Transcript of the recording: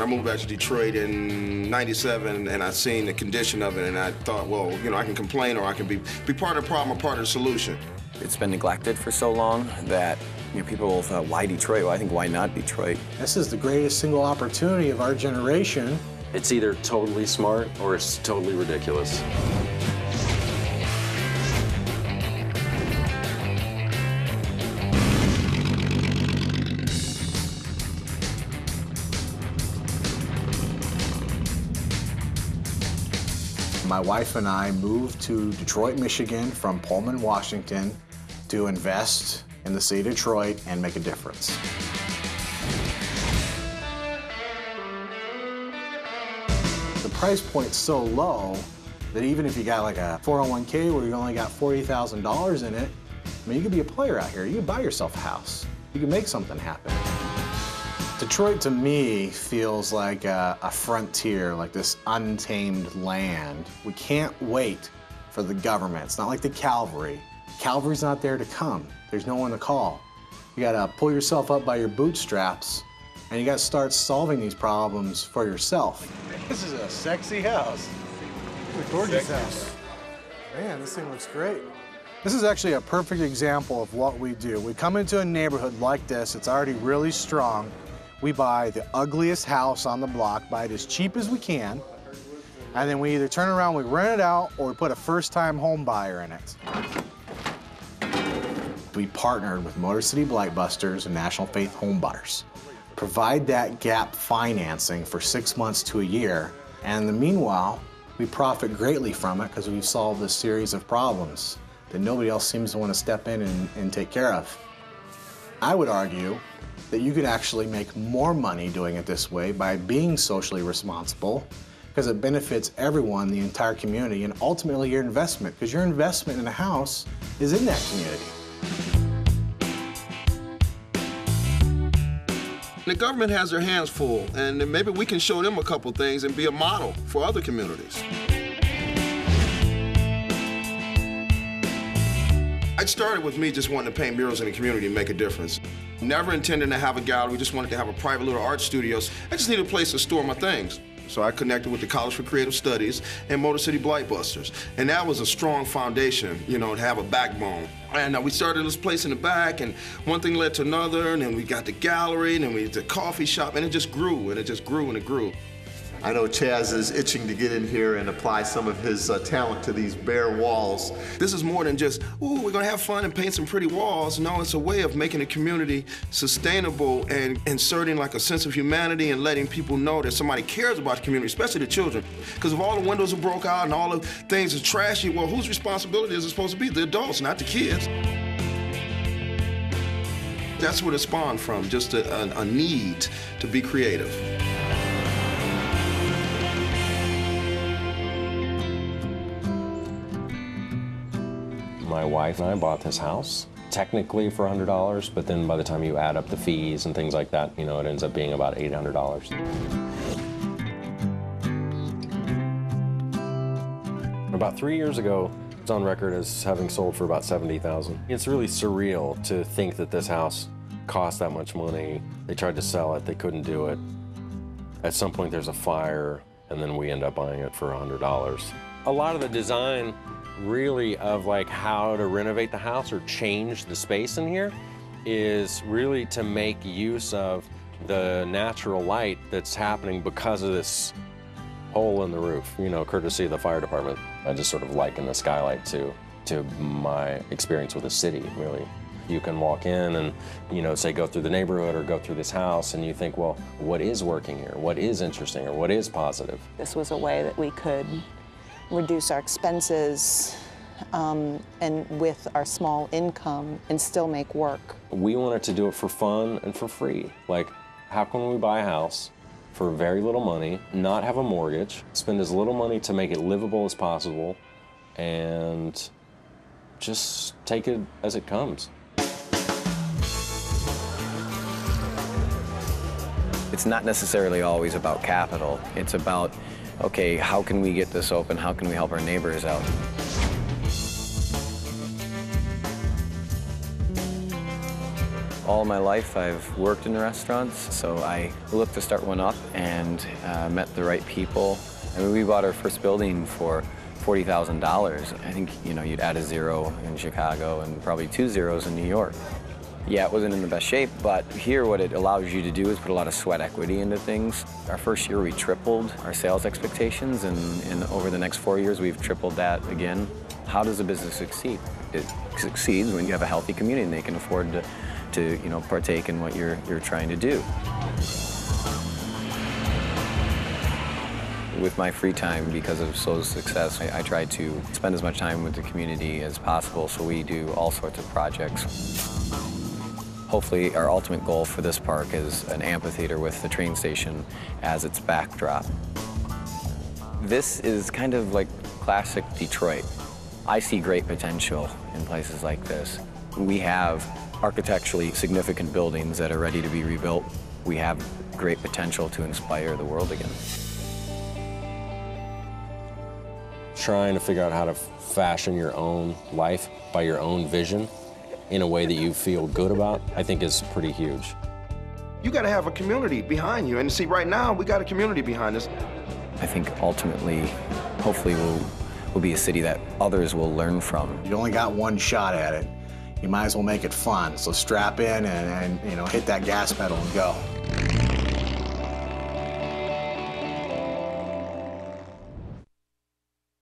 I moved back to Detroit in '97, and I seen the condition of it, and I thought, well, you know, I can complain or I can be part of the problem or part of the solution. It's been neglected for so long that, you know, people thought, why Detroit? Well, I think, why not Detroit? This is the greatest single opportunity of our generation. It's either totally smart or it's totally ridiculous. My wife and I moved to Detroit, Michigan from Pullman, Washington to invest in the city of Detroit and make a difference. The price point's so low that even if you got like a 401k where you only got $40,000 in it, I mean, you could be a player out here. You could buy yourself a house. You could make something happen. Detroit, to me, feels like a frontier, like this untamed land. We can't wait for the government. It's not like the cavalry. Cavalry's not there to come. There's no one to call. You gotta pull yourself up by your bootstraps, and you gotta start solving these problems for yourself. This is a sexy house. It's a gorgeous house. Man, this thing looks great. This is actually a perfect example of what we do. We come into a neighborhood like this, it's already really strong. We buy the ugliest house on the block, buy it as cheap as we can, and then we either turn around, we rent it out, or we put a first-time home buyer in it. We partnered with Motor City Blightbusters and National Faith Home Buyers. Provide that gap financing for 6 months to a year, and in the meanwhile, we profit greatly from it because we've solved a series of problems that nobody else seems to want to step in and take care of. I would argue that you could actually make more money doing it this way by being socially responsible, because it benefits everyone, the entire community, and ultimately your investment, because your investment in a house is in that community. The government has their hands full, and maybe we can show them a couple things and be a model for other communities. It started with me just wanting to paint murals in the community and make a difference. Never intending to have a gallery, just wanted to have a private little art studio. I just needed a place to store my things. So I connected with the College for Creative Studies and Motor City Blightbusters. And that was a strong foundation, you know, to have a backbone. And we started this place in the back, and one thing led to another, and then we got the gallery, and then we did the coffee shop, and it just grew, and it just grew, and it grew. I know Chaz is itching to get in here and apply some of his talent to these bare walls. This is more than just, ooh, we're gonna have fun and paint some pretty walls. No, it's a way of making the community sustainable and inserting like a sense of humanity and letting people know that somebody cares about the community, especially the children. Because if all the windows are broke out and all the things are trashy, well, whose responsibility is it supposed to be? The adults, not the kids. That's what it spawned from, just a need to be creative. My wife and I bought this house, technically for $100, but then by the time you add up the fees and things like that, you know, it ends up being about $800. About 3 years ago, it's on record as having sold for about $70,000. It's really surreal to think that this house cost that much money. They tried to sell it, they couldn't do it. At some point there's a fire, and then we end up buying it for $100. A lot of the design really of like how to renovate the house or change the space in here is really to make use of the natural light that's happening because of this hole in the roof, you know, courtesy of the fire department. I just sort of liken the skylight to my experience with the city, really. You can walk in and, you know, say go through the neighborhood or go through this house, and you think, well, what is working here? What is interesting or what is positive? This was a way that we could reduce our expenses and with our small income and still make work. We wanted to do it for fun and for free. Like, how can we buy a house for very little money, not have a mortgage, spend as little money to make it livable as possible, and just take it as it comes? It's not necessarily always about capital. It's about, okay, how can we get this open? How can we help our neighbors out? All my life I've worked in restaurants, so I looked to start one up and met the right people. I mean, we bought our first building for $40,000. I think, you'd add a zero in Chicago and probably 2 zeros in New York. Yeah, it wasn't in the best shape, but here what it allows you to do is put a lot of sweat equity into things. Our first year we tripled our sales expectations, and over the next 4 years we've tripled that again. How does a business succeed? It succeeds when you have a healthy community and they can afford to partake in what you're trying to do. With my free time, because of So's success, I try to spend as much time with the community as possible, so we do all sorts of projects. Hopefully, our ultimate goal for this park is an amphitheater with the train station as its backdrop. This is kind of like classic Detroit. I see great potential in places like this. We have architecturally significant buildings that are ready to be rebuilt. We have great potential to inspire the world again. Trying to figure out how to fashion your own life by your own vision in a way that you feel good about, I think is pretty huge. You got to have a community behind you, and see, right now we got a community behind us. I think ultimately, hopefully, we'll be a city that others will learn from. You only got one shot at it. You might as well make it fun. So strap in and hit that gas pedal and go.